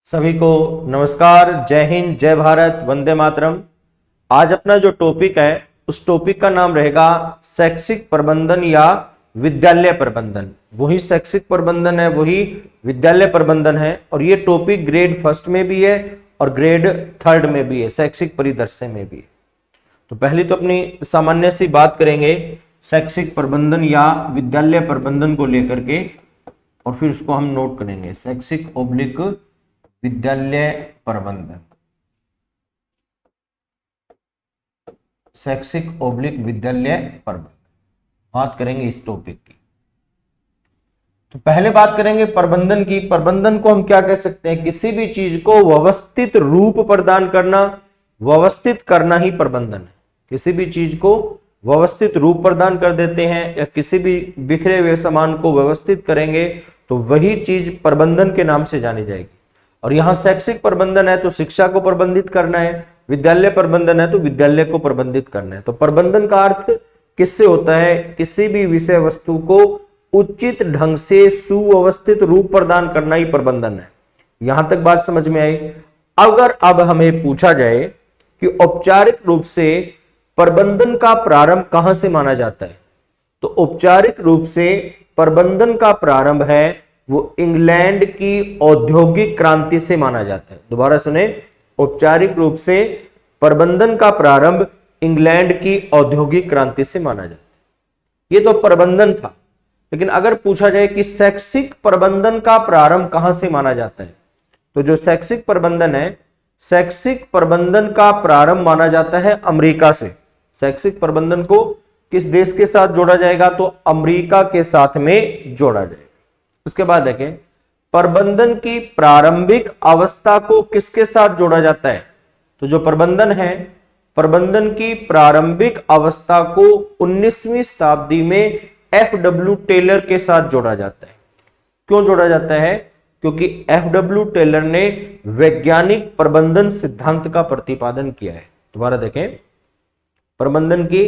सभी को नमस्कार। जय हिंद, जय भारत, वंदे मातरम। आज अपना जो टॉपिक है उस टॉपिक का नाम रहेगा शैक्षिक प्रबंधन या विद्यालय प्रबंधन। वही शैक्षिक प्रबंधन है, वही विद्यालय प्रबंधन है। और ये टॉपिक ग्रेड फर्स्ट में भी है और ग्रेड थर्ड में भी है, शैक्षिक परिदृश्य में भी है। तो पहले तो अपनी सामान्य सी बात करेंगे शैक्षिक प्रबंधन या विद्यालय प्रबंधन को लेकर के, और फिर उसको हम नोट करेंगे। शैक्षिक ओब्लिक विद्यालय प्रबंधन, शैक्षिक ओब्लिक विद्यालय प्रबंधन, बात करेंगे इस टॉपिक की। तो पहले बात करेंगे प्रबंधन की। प्रबंधन को हम क्या कह सकते हैं? किसी भी चीज को व्यवस्थित रूप प्रदान करना, व्यवस्थित करना ही प्रबंधन है। किसी भी चीज को व्यवस्थित रूप प्रदान कर देते हैं या किसी भी बिखरे हुए सामान को व्यवस्थित करेंगे तो वही चीज प्रबंधन के नाम से जानी जाएगी। और यहाँ शैक्षिक प्रबंधन है तो शिक्षा को प्रबंधित करना है, विद्यालय प्रबंधन है तो विद्यालय को प्रबंधित करना है। तो प्रबंधन का अर्थ किससे होता है? किसी भी विषय वस्तु को उचित ढंग से सुव्यवस्थित रूप प्रदान करना ही प्रबंधन है। यहां तक बात समझ में आई। अगर अब हमें पूछा जाए कि औपचारिक रूप से प्रबंधन का प्रारंभ कहां से माना जाता है, तो औपचारिक रूप से प्रबंधन का प्रारंभ है वो इंग्लैंड की औद्योगिक क्रांति से माना जाता है। दोबारा सुने, औपचारिक रूप से प्रबंधन का प्रारंभ इंग्लैंड की औद्योगिक क्रांति से माना जाता है। ये तो प्रबंधन था। लेकिन अगर पूछा जाए कि शैक्षिक प्रबंधन का प्रारंभ कहां से माना जाता है, तो जो शैक्षिक प्रबंधन है, शैक्षिक प्रबंधन का प्रारंभ माना जाता है अमेरिका से। शैक्षिक प्रबंधन को किस देश के साथ जोड़ा जाएगा? तो अमेरिका के साथ में जोड़ा जाएगा। उसके बाद देखें, प्रबंधन की प्रारंभिक अवस्था को किसके साथ जोड़ा जाता है? तो जो प्रबंधन है, प्रबंधन की प्रारंभिक अवस्था को 19वीं शताब्दी में एफ.डब्ल्यू. टेलर के साथ जोड़ा जाता है। क्यों जोड़ा जाता है? क्योंकि एफ.डब्ल्यू. टेलर ने वैज्ञानिक प्रबंधन सिद्धांत का प्रतिपादन किया है। दोबारा देखें, प्रबंधन की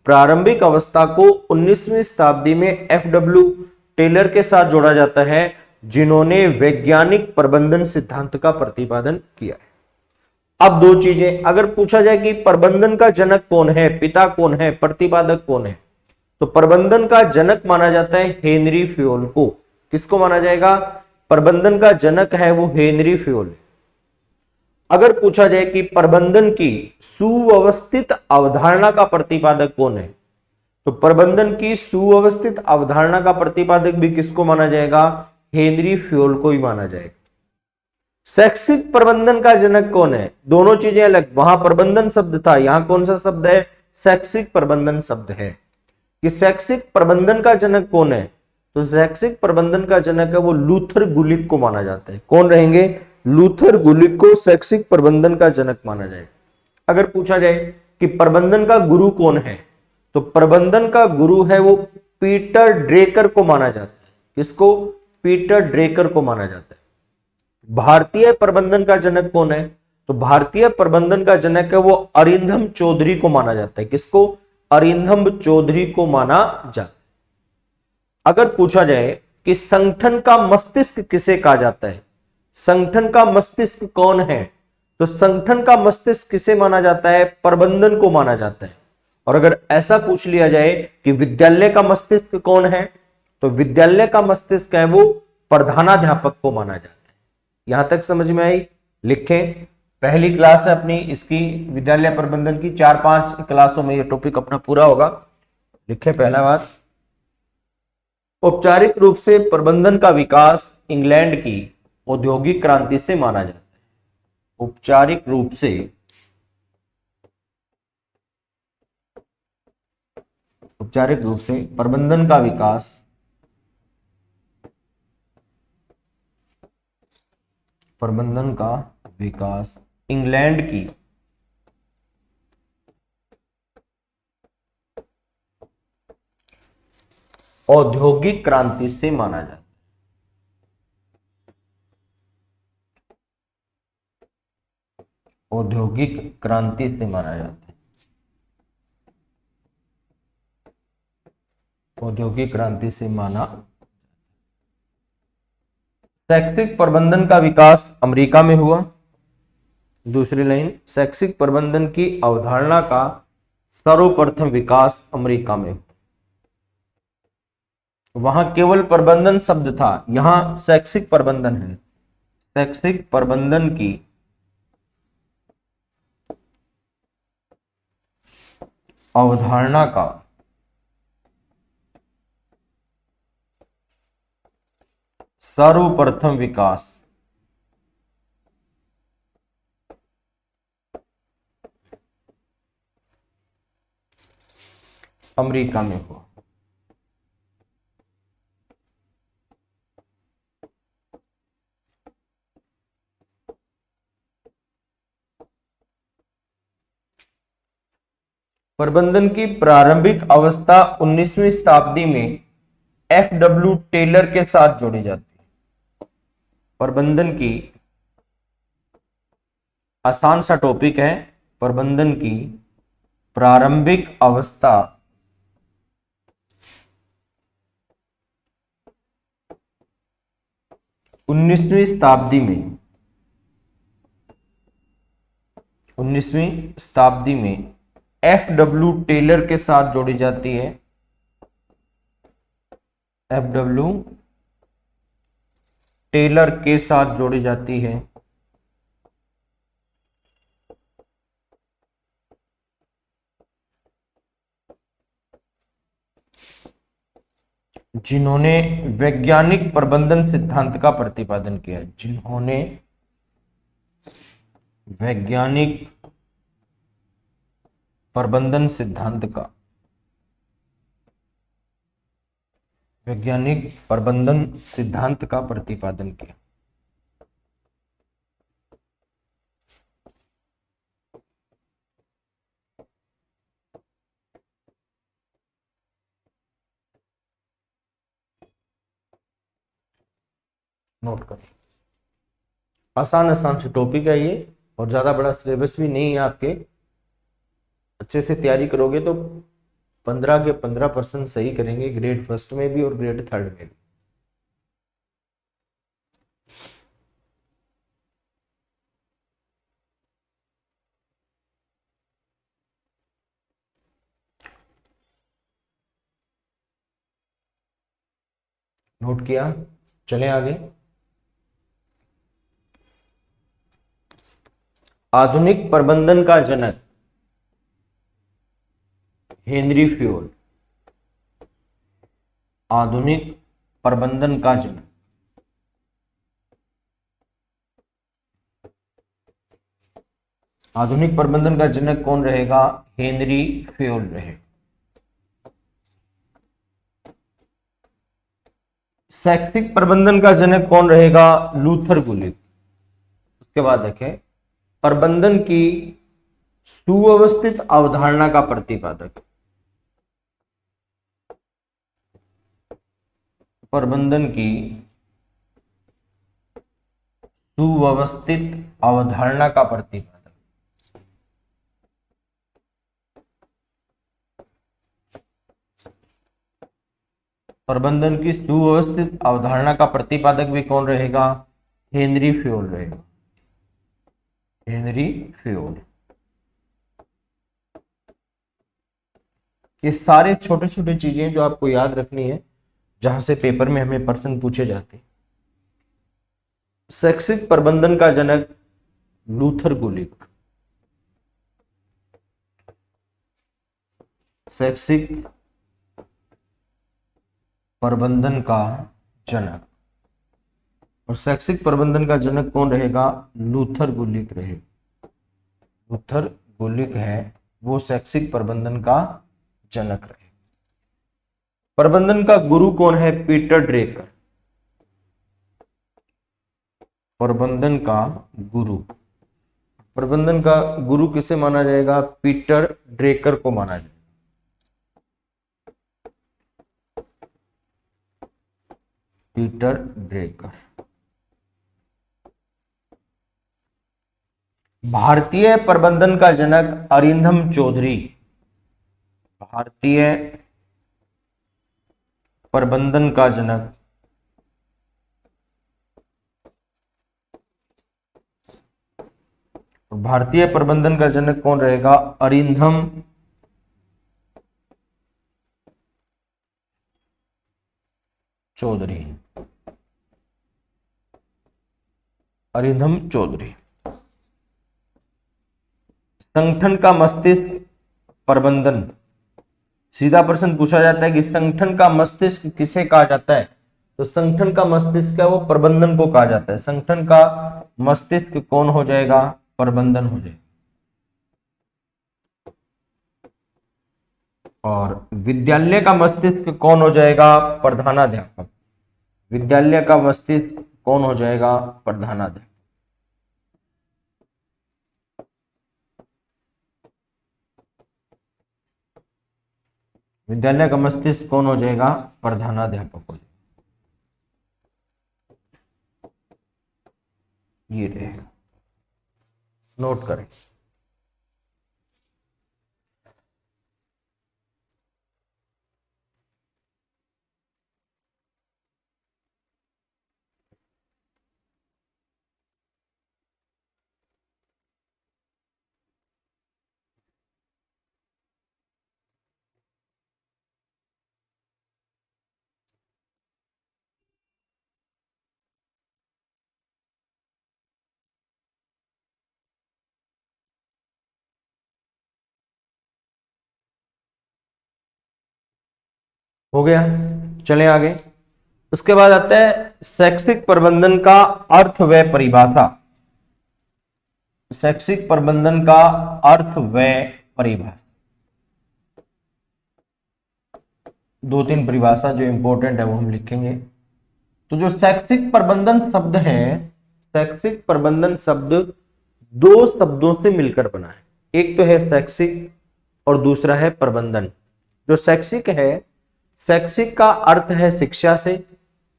प्रारंभिक अवस्था को 19वीं शताब्दी में एफ.डब्ल्यू. टेलर के साथ जोड़ा जाता है, जिन्होंने वैज्ञानिक प्रबंधन सिद्धांत का प्रतिपादन किया है। अब दो चीजें, अगर पूछा जाए कि प्रबंधन का जनक कौन है, पिता कौन है, प्रतिपादक कौन है, तो प्रबंधन का जनक माना जाता है हेनरी फ्योल को। किसको माना जाएगा? प्रबंधन का जनक है वो हेनरी फ्योल। अगर पूछा जाए कि प्रबंधन की सुव्यवस्थित अवधारणा का प्रतिपादक कौन है, तो प्रबंधन की सुव्यवस्थित अवधारणा का प्रतिपादक भी किसको माना जाएगा? हेनरी फ्योल को ही माना जाएगा। शैक्षिक प्रबंधन का जनक कौन है? दोनों चीजें अलग। वहां प्रबंधन शब्द था, यहां कौन सा शब्द है? शैक्षिक प्रबंधन शब्द है। कि शैक्षिक प्रबंधन का जनक कौन है? तो शैक्षिक प्रबंधन का जनक है वो लूथर गुलिक को माना जाता है। कौन रहेंगे? लूथर गुलिक को शैक्षिक प्रबंधन का जनक माना जाएगा। अगर पूछा जाए कि प्रबंधन का गुरु कौन है, तो प्रबंधन का गुरु है वो पीटर ड्रेकर को माना जाता है। किसको? पीटर ड्रेकर को माना जाता है। भारतीय प्रबंधन का जनक कौन है? तो भारतीय प्रबंधन का जनक है वो अरिंदम चौधरी को माना जाता है। किसको? अरिंदम चौधरी को माना जाता है। अगर पूछा जाए कि संगठन का मस्तिष्क किसे कहा जाता है, संगठन का मस्तिष्क कौन है, तो संगठन का मस्तिष्क किसे माना जाता है? प्रबंधन को माना जाता है। और अगर ऐसा पूछ लिया जाए कि विद्यालय का मस्तिष्क कौन है, तो विद्यालय का मस्तिष्क है वो प्रधानाध्यापक को माना जाता है। यहां तक समझ में आई? लिखें, पहली क्लास है अपनी इसकी विद्यालय प्रबंधन की, 4-5 क्लासों में ये टॉपिक अपना पूरा होगा। लिखें पहला बात, औपचारिक रूप से प्रबंधन का विकास इंग्लैंड की औद्योगिक क्रांति से माना जाता है। औपचारिक रूप से प्रबंधन का विकास इंग्लैंड की औद्योगिक क्रांति से माना जाता है। औद्योगिक क्रांति से माना जाता है। औद्योगिक क्रांति से माना। शैक्षिक प्रबंधन का विकास अमेरिका में हुआ। दूसरी लाइन, शैक्षिक प्रबंधन की अवधारणा का सर्वप्रथम विकास अमेरिका में हुआ। वहां केवल प्रबंधन शब्द था, यहां शैक्षिक प्रबंधन है। शैक्षिक प्रबंधन की अवधारणा का सर्वप्रथम विकास अमेरिका में हुआ। प्रबंधन की प्रारंभिक अवस्था 19वीं शताब्दी में एफ.डब्ल्यू. टेलर के साथ जोड़ी जाती है। प्रबंधन की आसान सा टॉपिक है। प्रबंधन की प्रारंभिक अवस्था 19वीं शताब्दी में 19वीं शताब्दी में एफ.डब्ल्यू. टेलर के साथ जोड़ी जाती है। एफ.डब्ल्यू. टेलर के साथ जोड़ी जाती है। जिन्होंने वैज्ञानिक प्रबंधन सिद्धांत का प्रतिपादन किया। जिन्होंने वैज्ञानिक प्रबंधन सिद्धांत का वैज्ञानिक प्रबंधन सिद्धांत का प्रतिपादन किया। नोट करें, आसान आसान से टॉपिक है ये और ज्यादा बड़ा सिलेबस भी नहीं है आपके। अच्छे से तैयारी करोगे तो 15 के 15% सही करेंगे, ग्रेड फर्स्ट में भी और ग्रेड थर्ड में भी। नोट किया, चलें आगे। आधुनिक प्रबंधन का जनक हेनरी फ्योल। आधुनिक प्रबंधन का जनक आधुनिक प्रबंधन का जनक कौन रहेगा? हेनरी फ्योल रहे। शैक्षिक प्रबंधन का जनक कौन रहेगा? लूथर गुलिक। उसके बाद देखें, प्रबंधन की सुव्यवस्थित अवधारणा का प्रतिपादक। प्रबंधन की सुव्यवस्थित अवधारणा का प्रतिपादक। प्रबंधन की सुव्यवस्थित अवधारणा का प्रतिपादक भी कौन रहेगा? हेनरी फ्योल रहेगा। Henry Fayol. ये सारे छोटे छोटे चीजें जो आपको याद रखनी है, जहां से पेपर में हमें प्रश्न पूछे जाते हैं। शैक्षिक प्रबंधन का जनक लूथर गुलिक। शैक्षिक प्रबंधन का जनक, और शैक्षिक प्रबंधन का जनक कौन रहेगा? लूथर गुलिक रहे। लूथर गुलिक है वो शैक्षिक प्रबंधन का जनक रहे। प्रबंधन का गुरु कौन है? Peter Drucker. प्रबंधन का गुरु, प्रबंधन का गुरु किसे माना जाएगा? पीटर ड्रेकर को माना जाएगा। Peter Drucker. भारतीय प्रबंधन का जनक अरिंदम चौधरी। भारतीय प्रबंधन का जनक भारतीय प्रबंधन का जनक कौन रहेगा? अरिंदम चौधरी। अरिंदम चौधरी। संगठन का मस्तिष्क प्रबंधन, सीधा प्रश्न पूछा जाता है कि संगठन का मस्तिष्क किसे कहा जाता है? तो संगठन का मस्तिष्क है वो प्रबंधन को कहा जाता है। संगठन का मस्तिष्क कौन हो जाएगा? प्रबंधन हो जाएगा। और विद्यालय का मस्तिष्क कौन हो जाएगा? प्रधानाध्यापक। विद्यालय का मस्तिष्क कौन हो जाएगा? प्रधानाध्यापक। विद्यालय का मस्तिष्क कौन हो जाएगा? प्रधानाध्यापक हो जाएगा। ये रहेगा, नोट करें। हो गया, चलें आगे। उसके बाद आता है शैक्षिक प्रबंधन का अर्थ व परिभाषा। शैक्षिक प्रबंधन का अर्थ व परिभाषा, दो तीन परिभाषा जो इंपॉर्टेंट है वो हम लिखेंगे। तो जो शैक्षिक प्रबंधन शब्द है, शैक्षिक प्रबंधन शब्द दो शब्दों से मिलकर बना है। एक तो है शैक्षिक और दूसरा है प्रबंधन। जो शैक्षिक है, शैक्षिक का अर्थ है शिक्षा से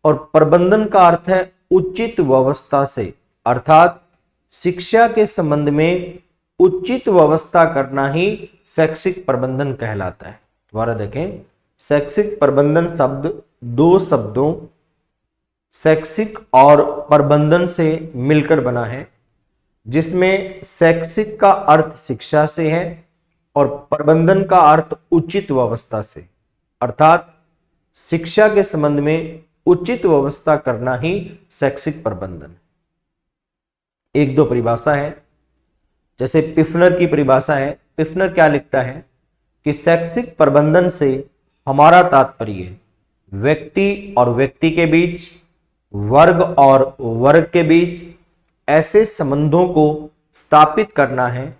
और प्रबंधन का अर्थ है उचित व्यवस्था से, अर्थात शिक्षा के संबंध में उचित व्यवस्था करना ही शैक्षिक प्रबंधन कहलाता है। दोबारा देखें, शैक्षिक प्रबंधन शब्द दो शब्दों शैक्षिक और प्रबंधन से मिलकर बना है, जिसमें शैक्षिक का अर्थ शिक्षा से है और प्रबंधन का अर्थ उचित व्यवस्था से, अर्थात शिक्षा के संबंध में उचित व्यवस्था करना ही शैक्षिक प्रबंधन। एक दो परिभाषा है, जैसे पिफनर की परिभाषा है। पिफनर क्या लिखता है कि शैक्षिक प्रबंधन से हमारा तात्पर्य व्यक्ति और व्यक्ति के बीच, वर्ग और वर्ग के बीच ऐसे संबंधों को स्थापित करना है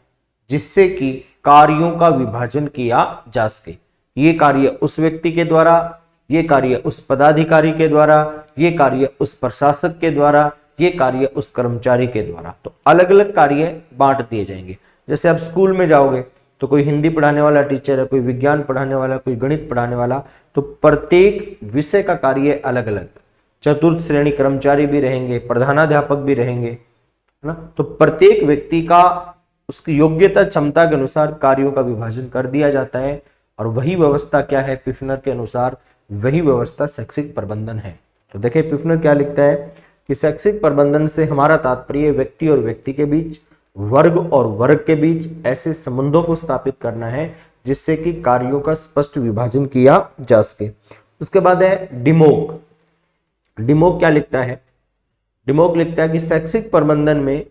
जिससे कि कार्यों का विभाजन किया जा सके। ये कार्य उस व्यक्ति के द्वारा, ये कार्य उस पदाधिकारी के द्वारा, ये कार्य उस प्रशासक के द्वारा, ये कार्य उस कर्मचारी के द्वारा। तो अलग अलग कार्य बांट दिए जाएंगे। जैसे आप स्कूल में जाओगे तो कोई हिंदी पढ़ाने वाला टीचर है, कोई विज्ञान पढ़ाने वाला, कोई गणित पढ़ाने वाला, तो प्रत्येक विषय का कार्य अलग अलग। चतुर्थ श्रेणी कर्मचारी भी रहेंगे, प्रधानाध्यापक भी रहेंगे, है ना। तो प्रत्येक व्यक्ति का उसकी योग्यता क्षमता के अनुसार कार्यों का विभाजन कर दिया जाता है और वही व्यवस्था क्या है? पिफनर के अनुसार वही व्यवस्था शैक्षिक प्रबंधन है। तो देखिए पिफनर क्या लिखता है कि शैक्षिक प्रबंधन से हमारा तात्पर्य व्यक्ति और व्यक्ति के बीच, वर्ग और वर्ग के बीच ऐसे संबंधों को स्थापित करना है जिससे कि कार्यों का स्पष्ट विभाजन किया जा सके। उसके बाद है डिमोक। डिमोक क्या लिखता है? डिमोक लिखता है कि शैक्षिक प्रबंधन में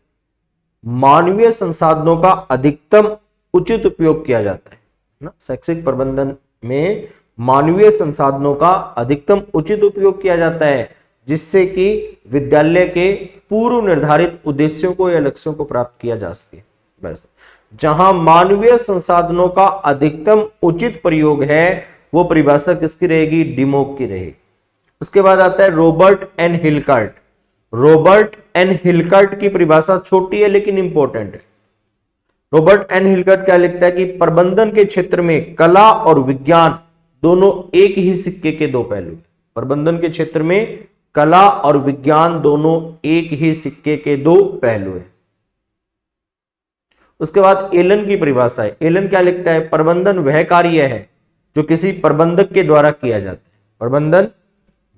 मानवीय संसाधनों का अधिकतम उचित उपयोग किया जाता है ना। शैक्षिक प्रबंधन में मानवीय संसाधनों का अधिकतम उचित उपयोग किया जाता है जिससे कि विद्यालय के पूर्व निर्धारित उद्देश्यों को या लक्ष्यों को प्राप्त किया जा सके। बस जहां मानवीय संसाधनों का अधिकतम उचित प्रयोग है वो परिभाषा किसकी रहेगी? डिमोक की रहेगी। उसके बाद आता है Robert N Hilkert. Robert N हिलकर्ट की परिभाषा छोटी है लेकिन इंपॉर्टेंट है। रॉबर्ट एन हिलकर्ट क्या लिखता है कि प्रबंधन के क्षेत्र में कला और विज्ञान दोनों एक ही सिक्के के दो पहलू। प्रबंधन के क्षेत्र में कला और विज्ञान दोनों एक ही सिक्के के दो पहलू है। उसके बाद एलन की परिभाषा है। एलन क्या लिखता है? प्रबंधन वह कार्य है जो किसी प्रबंधक के द्वारा किया जाता है। प्रबंधन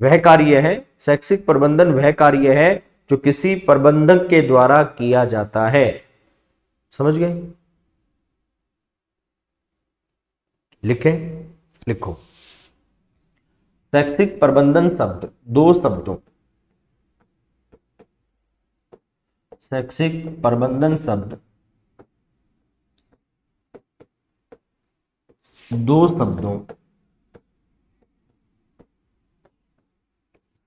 वह कार्य है, शैक्षिक प्रबंधन वह कार्य है जो किसी प्रबंधक के द्वारा किया जाता है। समझ गए? लिखें, लिखो। शैक्षिक प्रबंधन शब्द दो शब्दों, शैक्षिक प्रबंधन शब्द दो शब्दों,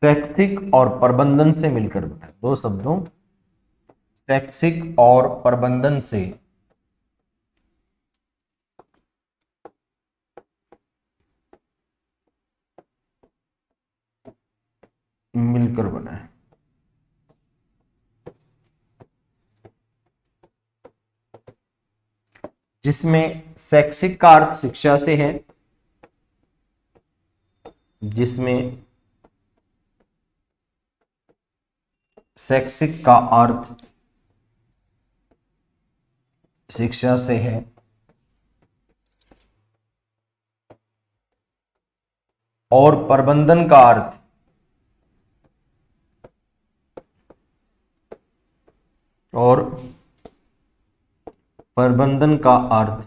शैक्षिक और प्रबंधन से मिलकर बना है। दो शब्दों, शैक्षिक और प्रबंधन से मिलकर बना है। जिसमें शैक्षिक का अर्थ शिक्षा से है, जिसमें शैक्षिक का अर्थ शिक्षा से है, और प्रबंधन का अर्थ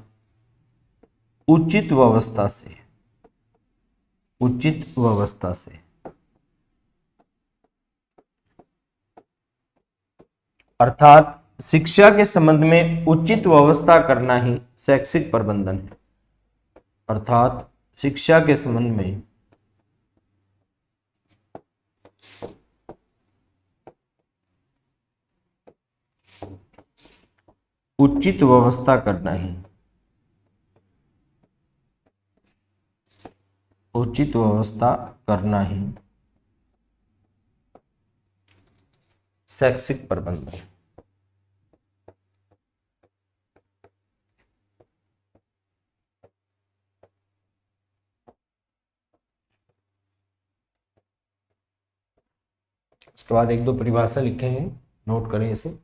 उचित व्यवस्था से, उचित व्यवस्था से। अर्थात शिक्षा के संबंध में उचित व्यवस्था करना ही शैक्षिक प्रबंधन है। अर्थात शिक्षा के संबंध में उचित व्यवस्था करना ही, उचित व्यवस्था करना ही शैक्षिक प्रबंधन। उसके बाद एक दो परिभाषा लिखे हैं, नोट करें इसे।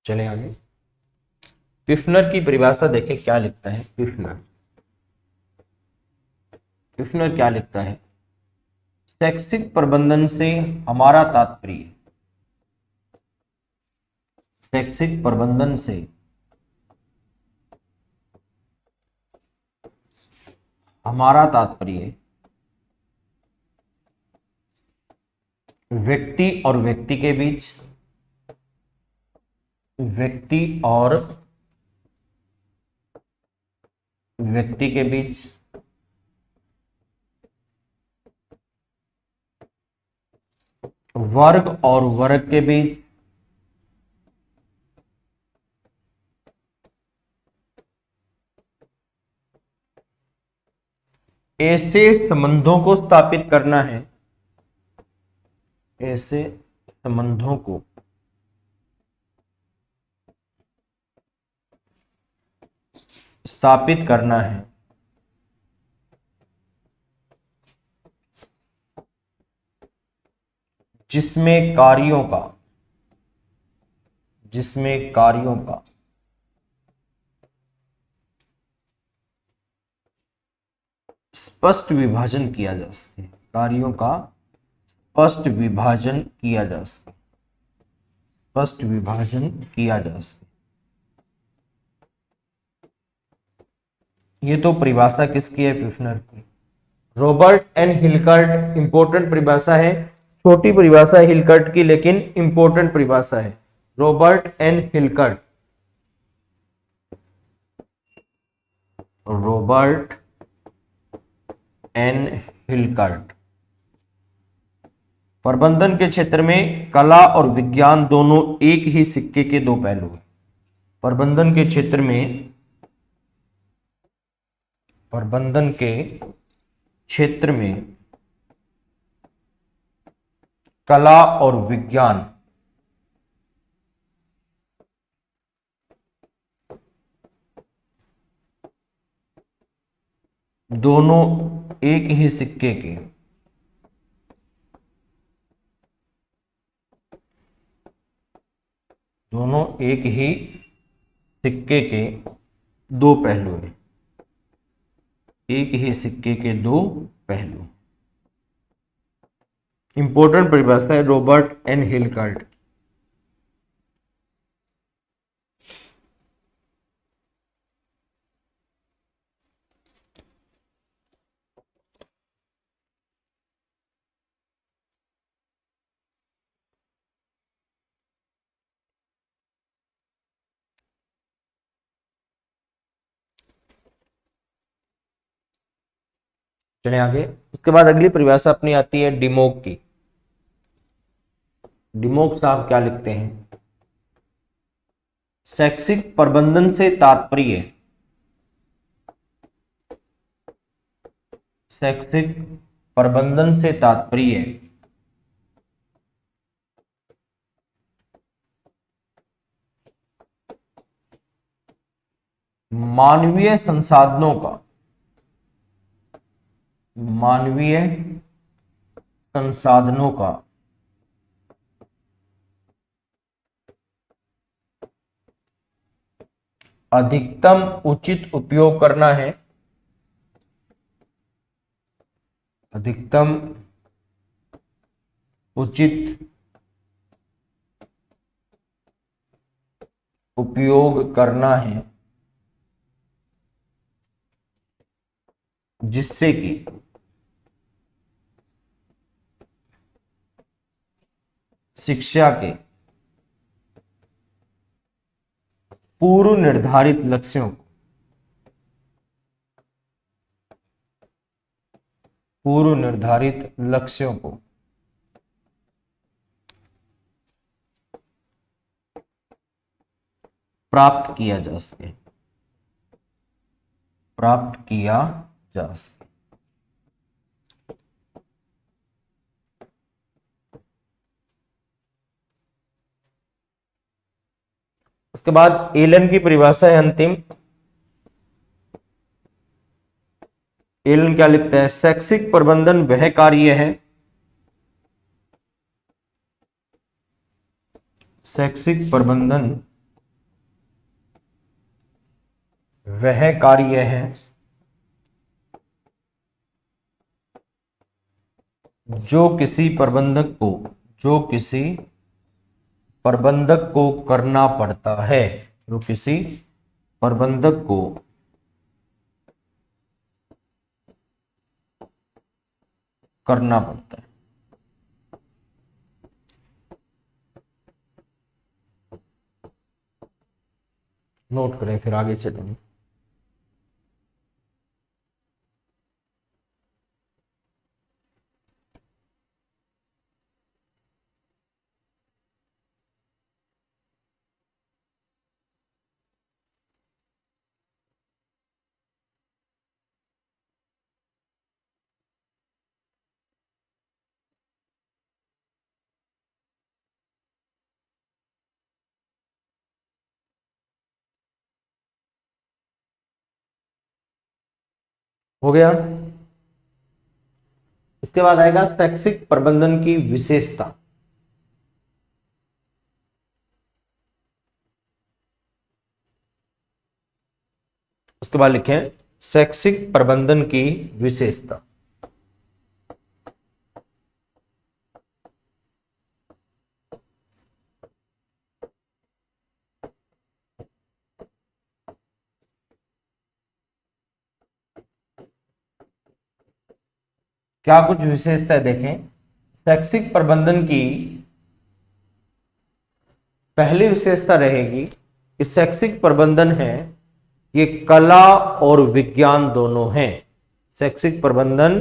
चले आगे। पिफनर की परिभाषा देखें, क्या लिखता है पिफनर। पिफनर क्या लिखता है? शैक्षिक प्रबंधन से हमारा तात्पर्य, शैक्षिक प्रबंधन से हमारा तात्पर्य व्यक्ति और व्यक्ति के बीच, व्यक्ति और व्यक्ति के बीच वर्ग और वर्ग के बीच ऐसे संबंधों को स्थापित करना है, ऐसे संबंधों को स्थापित करना है जिसमें कार्यों का स्पष्ट विभाजन किया जा सके, कार्यों का स्पष्ट विभाजन किया जा सके, स्पष्ट विभाजन किया जा सके। ये तो परिभाषा किसकी है? पिफनर की। रॉबर्ट एन हिलकर्ट, इंपॉर्टेंट परिभाषा है, छोटी परिभाषा है हिलकर्ट की, लेकिन इंपॉर्टेंट परिभाषा है। Robert N Hilkert, Robert N Hilkert. प्रबंधन के क्षेत्र में कला और विज्ञान दोनों एक ही सिक्के के दो पहलू हैं। प्रबंधन के क्षेत्र में, प्रबंधन के क्षेत्र में कला और विज्ञान दोनों एक ही सिक्के के दोनों एक ही सिक्के के दो पहलू हैं, एक ही सिक्के के दो पहलू। इंपॉर्टेंट परिभाषा है रॉबर्ट एन हिलकर्ट। चलिए आगे। उसके बाद अगली परिभाषा अपनी आती है डिमोक की। डिमोक साहब क्या लिखते हैं? शैक्षिक प्रबंधन से तात्पर्य शैक्षिक प्रबंधन से तात्पर्य मानवीय संसाधनों का अधिकतम उचित उपयोग करना है। अधिकतम उचित उपयोग करना है जिससे कि शिक्षा के पूर्व निर्धारित लक्ष्यों को प्राप्त किया जा सके। उसके बाद एलन की परिभाषा है अंतिम। एलन क्या लिखता है? शैक्षिक प्रबंधन वह कार्य है जो किसी प्रबंधक को करना पड़ता है। नोट करें, फिर आगे चलेंगे। हो गया। इसके बाद आएगा शैक्षिक प्रबंधन की विशेषता। उसके बाद लिखें शैक्षिक प्रबंधन की विशेषता। क्या कुछ विशेषताएं देखें। शैक्षिक प्रबंधन की पहली विशेषता रहेगी कि शैक्षिक प्रबंधन है ये कला और विज्ञान दोनों हैं। शैक्षिक प्रबंधन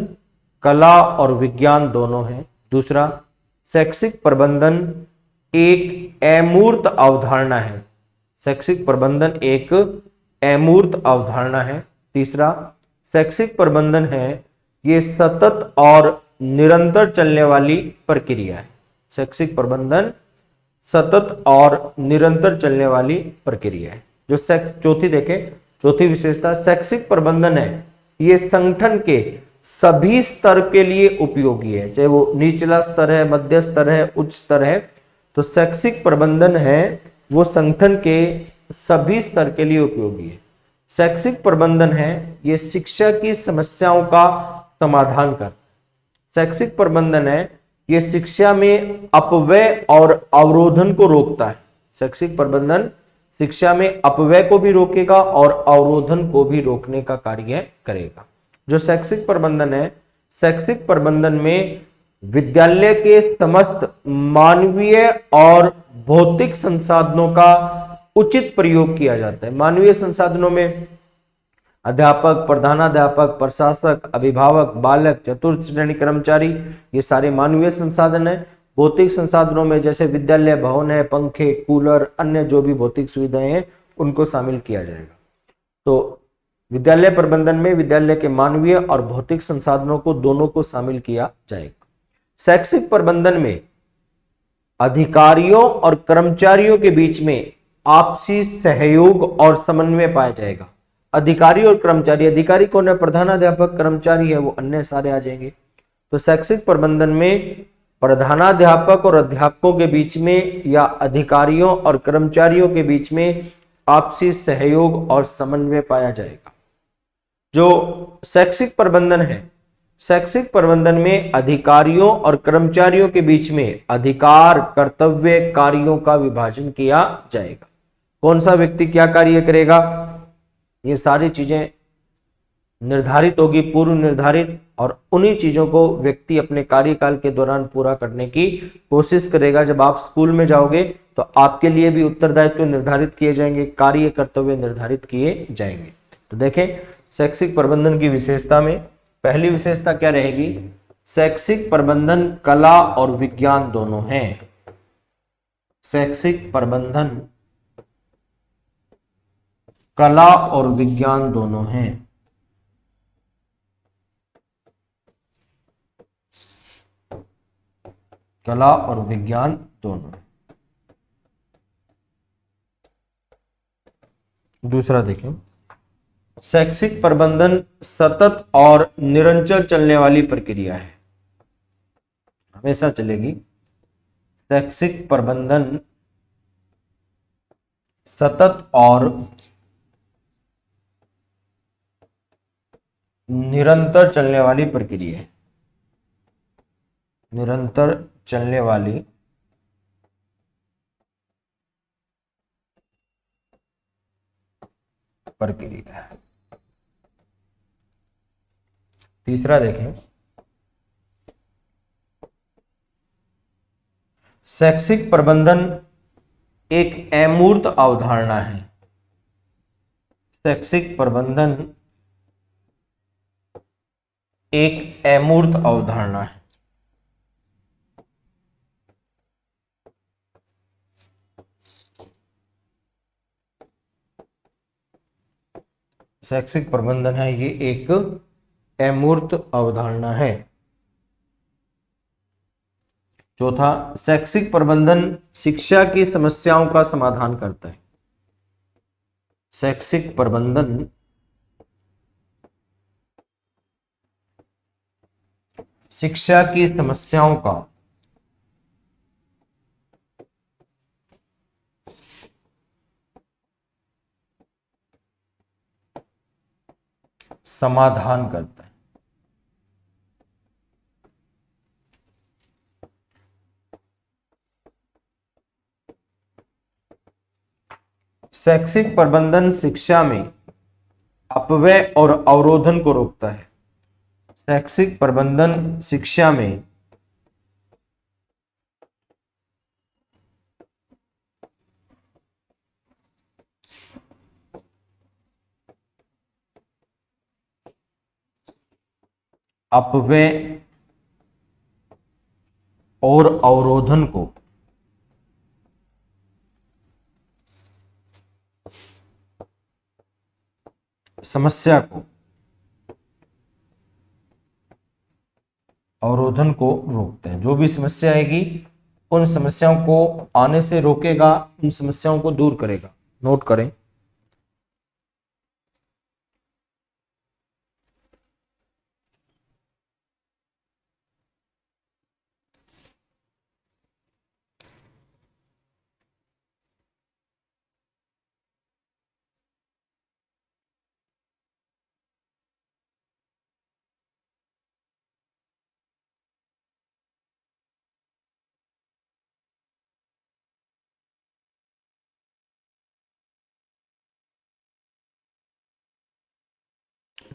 कला और विज्ञान दोनों हैं। दूसरा, शैक्षिक प्रबंधन एक अमूर्त अवधारणा है। शैक्षिक प्रबंधन एक अमूर्त अवधारणा है। तीसरा, शैक्षिक प्रबंधन है ये सतत और निरंतर चलने वाली प्रक्रिया है। शैक्षिक प्रबंधन सतत और निरंतर चलने वाली प्रक्रिया है। जो चौथी देखें, चौथी विशेषता शैक्षिक प्रबंधन है ये संगठन के सभी स्तर के लिए उपयोगी है, चाहे वो निचला स्तर है, मध्य स्तर है, उच्च स्तर है। तो शैक्षिक प्रबंधन है वो संगठन के सभी स्तर के लिए उपयोगी है। शैक्षिक प्रबंधन है ये शिक्षा की समस्याओं का समाधान कर, शैक्षिक प्रबंधन है ये शिक्षा में अपव्यय और अवरोधन को रोकता है। शैक्षिक प्रबंधन शिक्षा में अपव्यय को भी रोकेगा और अवरोधन को भी रोकने का कार्य करेगा। जो शैक्षिक प्रबंधन है, शैक्षिक प्रबंधन में विद्यालय के समस्त मानवीय और भौतिक संसाधनों का उचित प्रयोग किया जाता है। मानवीय संसाधनों में अध्यापक, प्रधानाध्यापक, प्रशासक, अभिभावक, बालक, चतुर्थ श्रेणी कर्मचारी, ये सारे मानवीय संसाधन है। भौतिक संसाधनों में जैसे विद्यालय भवन है, पंखे, कूलर, अन्य जो भी भौतिक सुविधाएं हैं उनको शामिल किया जाएगा। तो विद्यालय प्रबंधन में विद्यालय के मानवीय और भौतिक संसाधनों को दोनों को शामिल किया जाएगा। शैक्षिक प्रबंधन में अधिकारियों और कर्मचारियों के बीच में आपसी सहयोग और समन्वय पाया जाएगा। अधिकारी और कर्मचारी, अधिकारी कौन है? प्रधानाध्यापक, कर्मचारी है वो अन्य सारे आ जाएंगे। तो शैक्षिक प्रबंधन में प्रधानाध्यापक और अध्यापकों के बीच में या अधिकारियों और कर्मचारियों के बीच में आपसी सहयोग और समन्वय पाया जाएगा। जो शैक्षिक प्रबंधन है, शैक्षिक प्रबंधन में अधिकारियों और कर्मचारियों के बीच में अधिकार, कर्तव्य, कार्यों का विभाजन किया जाएगा। कौन सा व्यक्ति क्या कार्य करेगा, ये सारी चीजें निर्धारित होगी, पूर्व निर्धारित, और उन्हीं चीजों को व्यक्ति अपने कार्यकाल के दौरान पूरा करने की कोशिश करेगा। जब आप स्कूल में जाओगे तो आपके लिए भी उत्तरदायित्व निर्धारित किए जाएंगे, कार्य कर्तव्य निर्धारित किए जाएंगे। तो देखें शैक्षिक प्रबंधन की विशेषता में पहली विशेषता क्या रहेगी? शैक्षिक प्रबंधन कला और विज्ञान दोनों हैं। शैक्षिक प्रबंधन कला और विज्ञान दोनों हैं। कला और विज्ञान दोनों। दूसरा देखें, शैक्षिक प्रबंधन सतत और निरंतर चलने वाली प्रक्रिया है, हमेशा चलेगी। शैक्षिक प्रबंधन सतत और निरंतर चलने वाली प्रक्रिया है, निरंतर चलने वाली प्रक्रिया है। तीसरा देखें, शैक्षिक प्रबंधन एक अमूर्त अवधारणा है। शैक्षिक प्रबंधन एक अमूर्त अवधारणा है। शैक्षिक प्रबंधन है ये एक अमूर्त अवधारणा है। चौथा, शैक्षिक प्रबंधन शिक्षा की समस्याओं का समाधान करता है। शैक्षिक प्रबंधन शिक्षा की समस्याओं का समाधान करता है। शैक्षिक प्रबंधन शिक्षा में अपव्यय और अवरोधन को रोकता है। शैक्षिक प्रबंधन शिक्षा में अपव्यय और अवरोधन को समस्या को अवरोधन को रोकते हैं। जो भी समस्या आएगी उन समस्याओं को आने से रोकेगा, उन समस्याओं को दूर करेगा। नोट करें,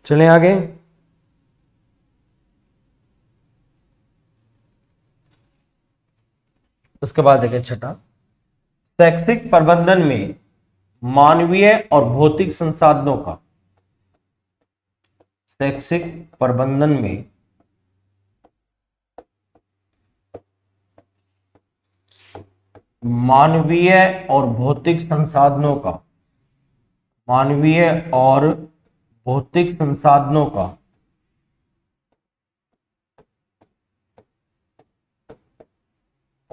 चलें आगे। उसके बाद देखें छठा, शैक्षिक प्रबंधन में मानवीय और भौतिक संसाधनों का, शैक्षिक प्रबंधन में मानवीय और भौतिक संसाधनों का, मानवीय और भौतिक संसाधनों का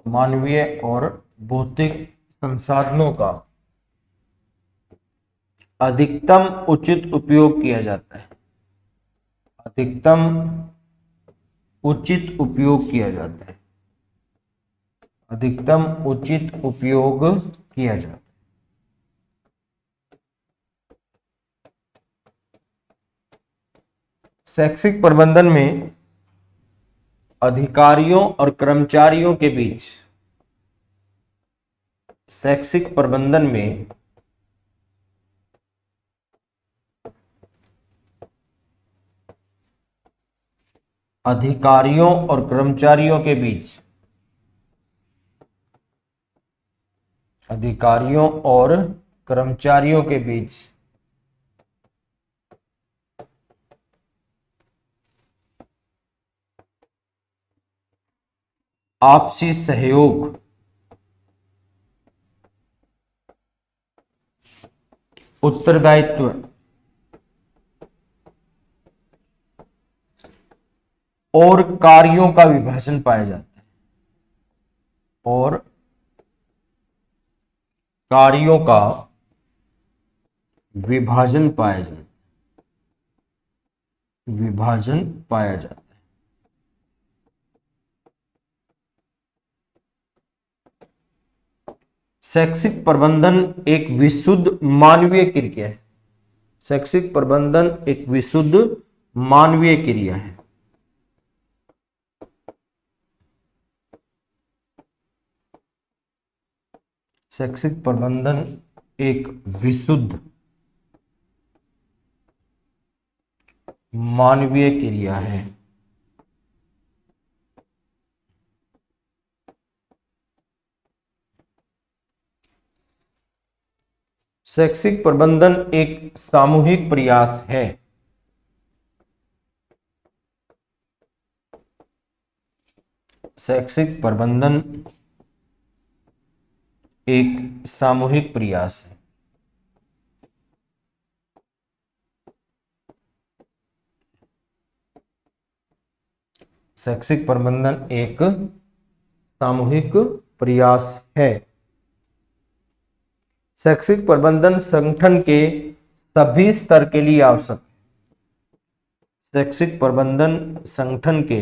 मानवीय और भौतिक संसाधनों का अधिकतम उचित उपयोग किया जाता है, अधिकतम उचित उपयोग किया जाता है, अधिकतम उचित उपयोग किया जाता है। शैक्षिक प्रबंधन में अधिकारियों और कर्मचारियों के बीच, शैक्षिक प्रबंधन में अधिकारियों और कर्मचारियों के बीच, अधिकारियों और कर्मचारियों के बीच आपसी सहयोग, उत्तरदायित्व और कार्यों का विभाजन पाया जाता है, और कार्यों का विभाजन पाया जाता है, विभाजन पाया जाता है। शैक्षिक प्रबंधन एक विशुद्ध मानवीय क्रिया है, शैक्षिक प्रबंधन एक विशुद्ध मानवीय क्रिया है। शैक्षिक प्रबंधन एक विशुद्ध मानवीय क्रिया है। शैक्षिक प्रबंधन एक सामूहिक प्रयास है। शैक्षिक प्रबंधन एक सामूहिक प्रयास है। शैक्षिक प्रबंधन एक सामूहिक प्रयास है। शैक्षिक प्रबंधन संगठन के सभी स्तर के लिए आवश्यक है। शैक्षिक प्रबंधन संगठन के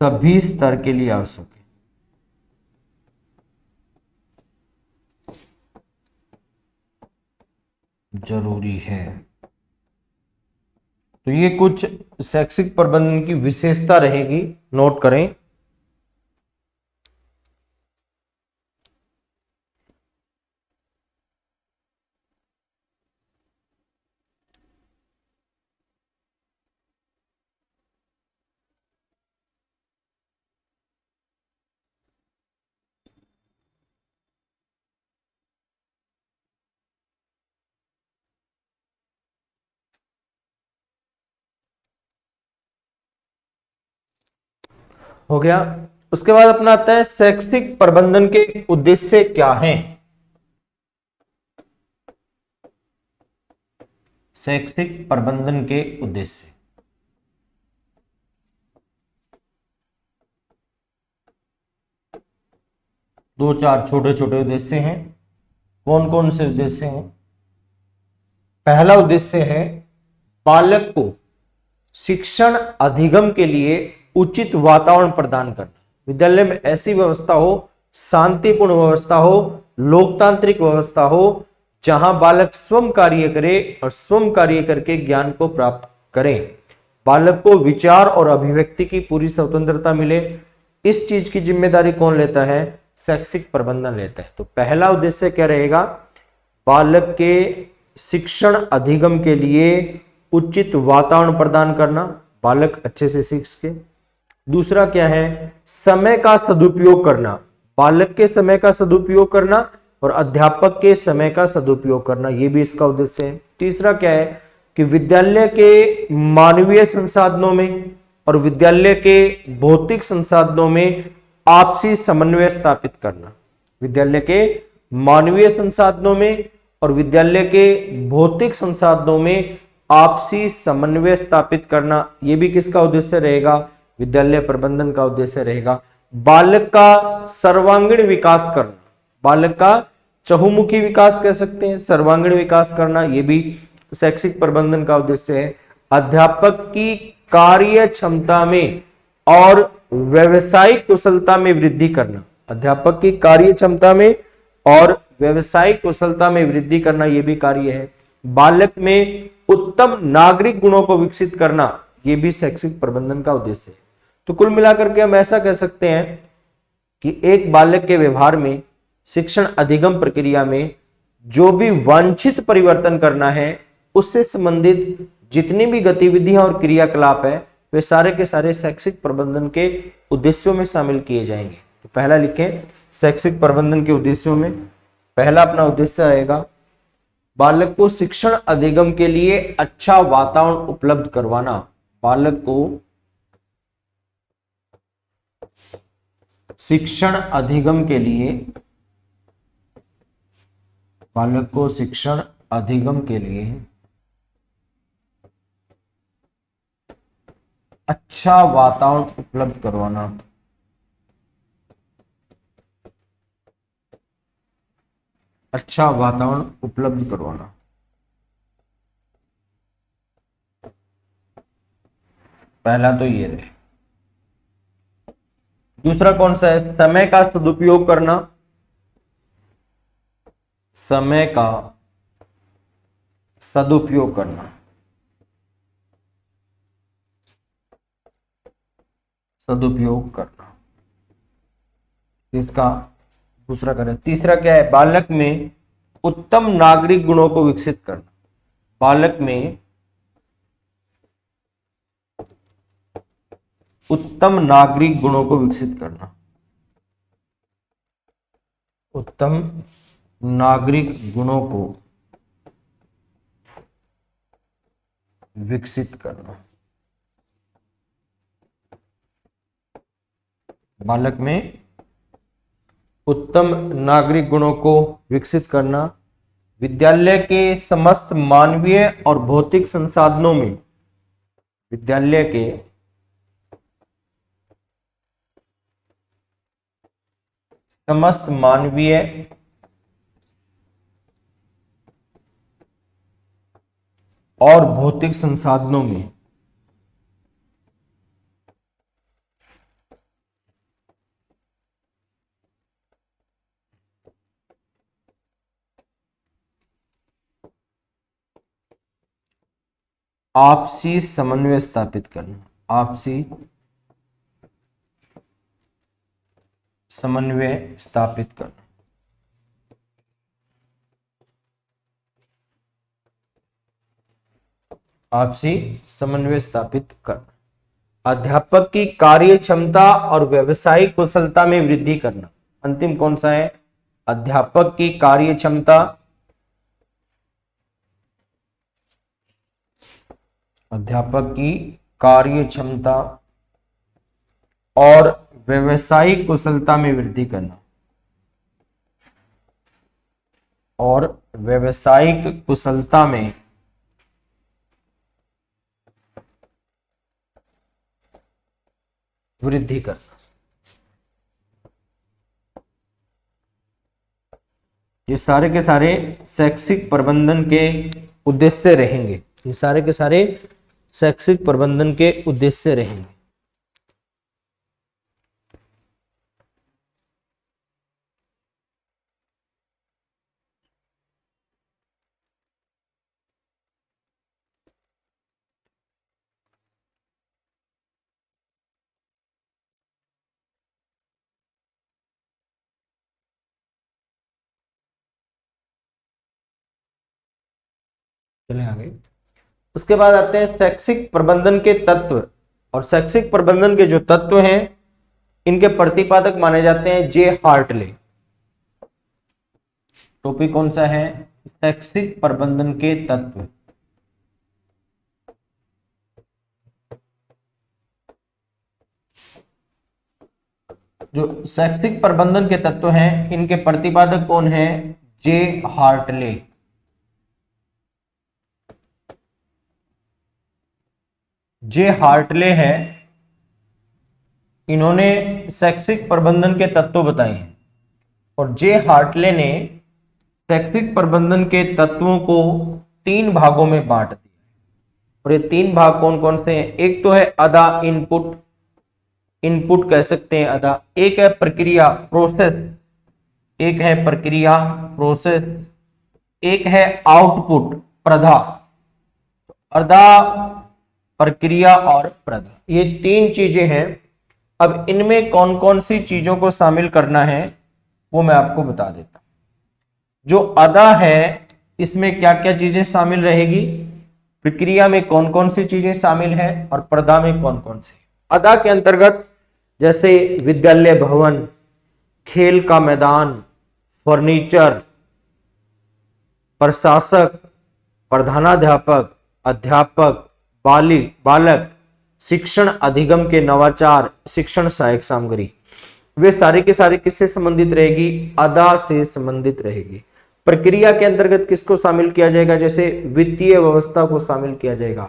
सभी स्तर के लिए आवश्यक है। जरूरी है। तो ये कुछ शैक्षिक प्रबंधन की विशेषता रहेगी, नोट करें। हो गया। उसके बाद अपना आता है शैक्षिक प्रबंधन के उद्देश्य क्या हैं। शैक्षिक प्रबंधन के उद्देश्य, दो चार छोटे छोटे उद्देश्य हैं। कौन कौन से उद्देश्य हैं? पहला उद्देश्य है बालक को शिक्षण अधिगम के लिए उचित वातावरण प्रदान करना। विद्यालय में ऐसी व्यवस्था हो, शांतिपूर्ण व्यवस्था हो, लोकतांत्रिक व्यवस्था हो, जहां बालक स्वयं कार्य करे और स्वयं कार्य करके ज्ञान को प्राप्त करे। बालक को विचार और अभिव्यक्ति की पूरी स्वतंत्रता मिले, इस चीज की जिम्मेदारी कौन लेता है? शैक्षिक प्रबंधन लेता है। तो पहला उद्देश्य क्या रहेगा? बालक के शिक्षण अधिगम के लिए उचित वातावरण प्रदान करना, बालक अच्छे से सीख सके। दूसरा क्या है? समय का सदुपयोग करना, बालक के समय का सदुपयोग करना और अध्यापक के समय का सदुपयोग करना, यह भी इसका उद्देश्य है। तीसरा क्या है कि विद्यालय के मानवीय संसाधनों में और विद्यालय के भौतिक संसाधनों में आपसी समन्वय स्थापित करना, विद्यालय के मानवीय संसाधनों में और विद्यालय के भौतिक संसाधनों में आपसी समन्वय स्थापित करना, यह भी किसका उद्देश्य रहेगा? विद्यालय प्रबंधन का उद्देश्य रहेगा। बालक का सर्वांगीण विकास करना, बालक का चहुमुखी विकास कह सकते हैं, सर्वांगीण विकास करना, यह भी शैक्षिक प्रबंधन का उद्देश्य है। अध्यापक की कार्य क्षमता में और व्यवसायिक कुशलता में वृद्धि करना, अध्यापक की कार्य क्षमता में और व्यवसायिक कुशलता में वृद्धि करना, यह भी कार्य है। बालक में उत्तम नागरिक गुणों को विकसित करना, यह भी शैक्षिक प्रबंधन का उद्देश्य है। तो कुल मिलाकर के हम ऐसा कह सकते हैं कि एक बालक के व्यवहार में, शिक्षण अधिगम प्रक्रिया में जो भी वांछित परिवर्तन करना है, उससे संबंधित जितनी भी गतिविधियां और क्रियाकलाप है, वे सारे के सारे शैक्षिक प्रबंधन के उद्देश्यों में शामिल किए जाएंगे। तो पहला लिखें, शैक्षिक प्रबंधन के उद्देश्यों में पहला अपना उद्देश्य रहेगा बालक को शिक्षण अधिगम के लिए अच्छा वातावरण उपलब्ध करवाना, बालक को शिक्षण अधिगम के लिए, बालक को शिक्षण अधिगम के लिए अच्छा वातावरण उपलब्ध करवाना, अच्छा वातावरण उपलब्ध करवाना। पहला तो ये रहे। दूसरा कौन सा है? समय का सदुपयोग करना, समय का सदुपयोग करना, सदुपयोग करना, इसका दूसरा करें। तीसरा क्या है? बालक में उत्तम नागरिक गुणों को विकसित करना, बालक में उत्तम नागरिक गुणों को विकसित करना, उत्तम नागरिक गुणों को विकसित करना, बालक में उत्तम नागरिक गुणों को विकसित करना, विद्यालय के समस्त मानवीय और भौतिक संसाधनों में, विद्यालय के समस्त मानवीय और भौतिक संसाधनों में आपसी समन्वय स्थापित करना, आपसी समन्वय स्थापित करना, आपसी समन्वय स्थापित करना। अध्यापक की कार्य क्षमता और व्यवसायिक कुशलता में वृद्धि करना, अंतिम कौन सा है? अध्यापक की कार्य क्षमता, अध्यापक की कार्य क्षमता और व्यवसायिक कुशलता में वृद्धि करना, और व्यवसायिक कुशलता में वृद्धि करना। ये सारे के सारे शैक्षिक प्रबंधन के उद्देश्य रहेंगे, ये सारे के सारे शैक्षिक प्रबंधन के उद्देश्य रहेंगे। चले आगे। उसके बाद आते हैं शैक्षिक प्रबंधन के तत्व। और शैक्षिक प्रबंधन के जो तत्व हैं इनके प्रतिपादक माने जाते हैं जे हार्टले। टॉपिक कौन सा है? शैक्षिक प्रबंधन के तत्व। जो शैक्षिक प्रबंधन के तत्व हैं इनके प्रतिपादक कौन है? जे हार्टले। जे हार्टले है, इन्होंने शैक्षिक प्रबंधन के तत्व बताए हैं। और जे हार्टले ने शैक्षिक प्रबंधन के तत्वों को 3 भागों में बांट दिया। और ये 3 भाग कौन कौन से हैं? एक तो है अदा, इनपुट, इनपुट कह सकते हैं अदा। एक है प्रक्रिया, प्रोसेस, एक है प्रक्रिया प्रोसेस, एक है आउटपुट, प्रधा। अदा, प्रक्रिया और प्रधा, ये 3 चीजें हैं। अब इनमें कौन कौन सी चीजों को शामिल करना है वो मैं आपको बता देता हूं। जो अदा है इसमें क्या क्या चीजें शामिल रहेगी, प्रक्रिया में कौन कौन सी चीजें शामिल है और प्रधा में कौन कौन सी। अदा के अंतर्गत जैसे विद्यालय भवन, खेल का मैदान, फर्नीचर, प्रशासक, प्रधानाध्यापक, अध्यापक, बालक, शिक्षण अधिगम के नवाचार, शिक्षण सहायक सामग्री, वे सारी के सारी किससे संबंधित रहेगी? अदा से संबंधित रहेगी। प्रक्रिया के अंतर्गत किसको शामिल किया जाएगा? जैसे वित्तीय व्यवस्था को शामिल किया जाएगा,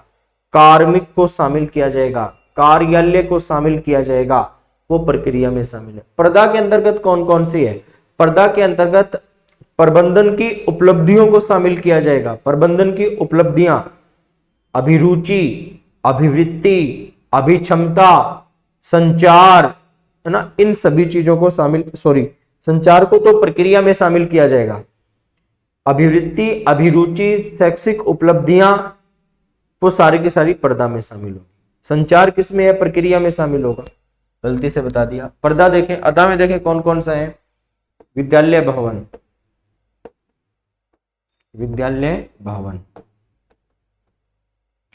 कार्मिक को शामिल किया जाएगा, कार्यालय को शामिल किया जाएगा, वो प्रक्रिया में शामिल है। प्रदा के अंतर्गत कौन कौन सी है? प्रदा के अंतर्गत प्रबंधन की उपलब्धियों को शामिल किया जाएगा। प्रबंधन की उपलब्धियां, अभिरुचि, अभिवृत्ति, अभिक्षमता, संचार, है ना, इन सभी चीजों को संचार को तो प्रक्रिया में शामिल किया जाएगा। अभिवृत्ति, अभिरुचि, शैक्षिक उपलब्धियां, वो सारी की सारी प्रदा में शामिल होगी। संचार किस में है? प्रक्रिया में शामिल होगा। गलती से बता दिया। प्रदा देखें, अदा में देखें कौन कौन सा है? विद्यालय भवन, विद्यालय भवन,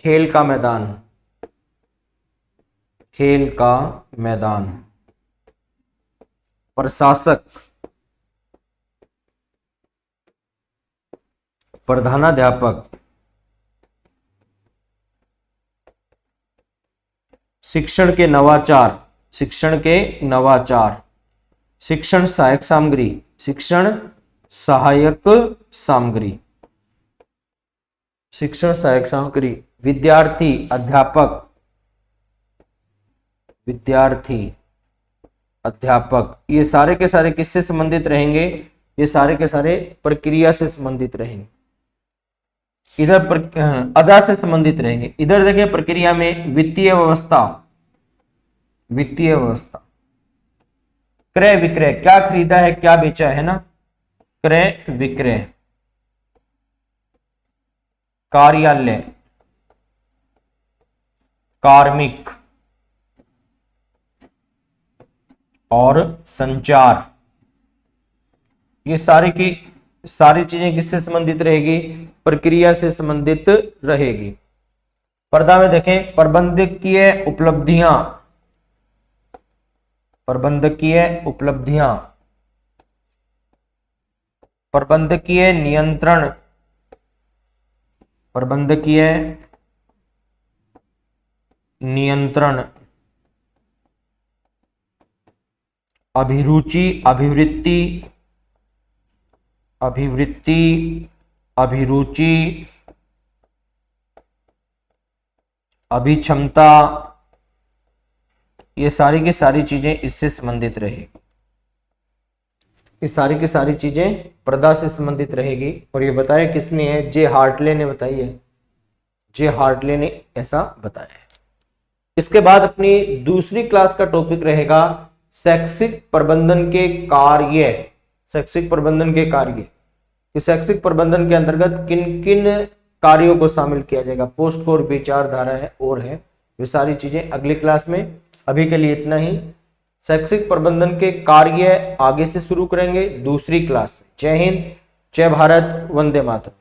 खेल का मैदान, खेल का मैदान, प्रशासक, प्रधानाध्यापक, शिक्षण के नवाचार, शिक्षण के नवाचार, शिक्षण सहायक सामग्री, शिक्षण सहायक सामग्री, शिक्षण सहायक सामग्री, विद्यार्थी, अध्यापक, विद्यार्थी, अध्यापक, ये सारे के सारे किससे संबंधित रहेंगे? ये सारे के सारे प्रक्रिया से संबंधित रहेंगे। इधर अदा से संबंधित रहेंगे। इधर देखिए प्रक्रिया में वित्तीय व्यवस्था, वित्तीय व्यवस्था, क्रय विक्रय, क्या खरीदा है क्या बेचा है ना, क्रय विक्रय, कार्यालय, कार्मिक और संचार, ये सारी की सारी चीजें किससे संबंधित रहेगी? प्रक्रिया से संबंधित रहेगी। पर्दा में देखें प्रबंधकीय उपलब्धियां, प्रबंधकीय उपलब्धियां, प्रबंधकीय नियंत्रण, प्रबंधकीय नियंत्रण, अभिरुचि, अभिवृत्ति, अभिवृत्ति, अभिरुचि, अभिक्षमता, ये सारी की सारी चीजें इससे संबंधित रहेगी। ये सारी की सारी चीजें प्रदा से संबंधित रहेगी। और ये बताया किसने है? जे हार्टले ने बताई है। जे हार्टले ने ऐसा बताया है। इसके बाद अपनी दूसरी क्लास का टॉपिक रहेगा शैक्षिक प्रबंधन के कार्य। शैक्षिक प्रबंधन के कार्य, शैक्षिक प्रबंधन के अंतर्गत किन किन कार्यों को शामिल किया जाएगा, पोस्ट कोर, विचारधारा है और है, ये सारी चीजें अगली क्लास में। अभी के लिए इतना ही। शैक्षिक प्रबंधन के कार्य आगे से शुरू करेंगे दूसरी क्लास में। जय हिंद, जय भारत, वंदे मातरम।